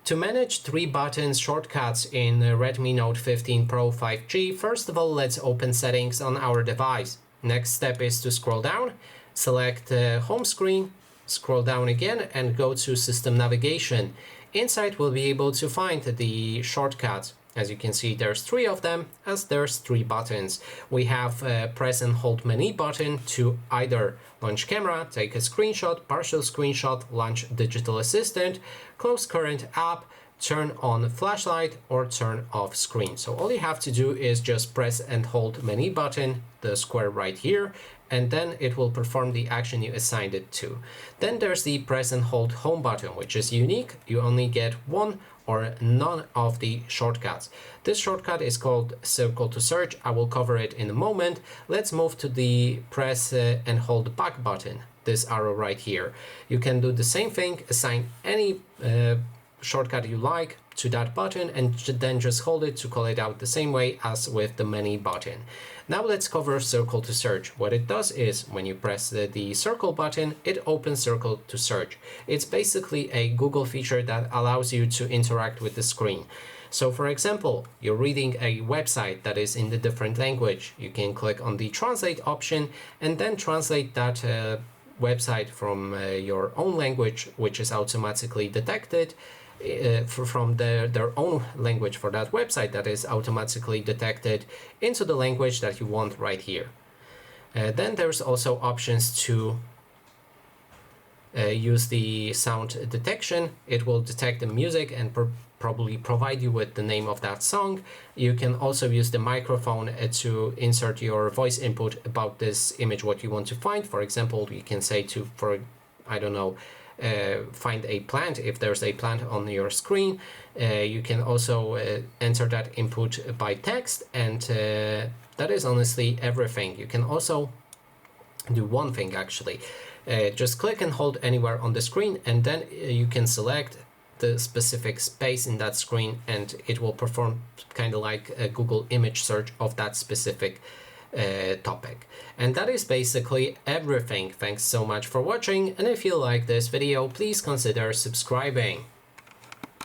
To manage 3 buttons shortcuts in Redmi Note 15 Pro 5G, first of all, let's open settings on our device. Next step is to scroll down, select home screen, scroll down again and go to system navigation. Inside we'll be able to find the shortcuts. As you can see, there's 3 of them, as there's 3 buttons. We have press and hold menu button to either launch camera, take a screenshot, partial screenshot, launch digital assistant, close current app, turn on flashlight, or turn off screen. So all you have to do is just press and hold menu button, the square right here, and then it will perform the action you assigned it to. Then there's the press and hold home button, which is unique. You only get one or none of the shortcuts. This shortcut is called circle to search. I will cover it in a moment. Let's move to the press and hold back button, this arrow right here. You can do the same thing, assign any shortcut you like to that button and then just hold it to call it out the same way as with the menu button. Now let's cover circle to search. What it does is when you press the circle button, it opens circle to search. It's basically a Google feature that allows you to interact with the screen. So for example, you're reading a website that is in the different language. You can click on the translate option and then translate that website from your own language, which is automatically detected from their own language for that website that is automatically detected into the language that you want right here. Then there's also options to use the sound detection. It will detect the music and probably provide you with the name of that song. You can also use the microphone to insert your voice input about this image, what you want to find. For example, you can say to, I don't know, find a plant if there's a plant on your screen. You can also enter that input by text, and that is honestly everything. You can also do one thing actually. Just click and hold anywhere on the screen, and then you can select the specific space in that screen and it will perform kind of like a Google image search of that specific topic. And that is basically everything. Thanks so much for watching, and if you like this video, please consider subscribing.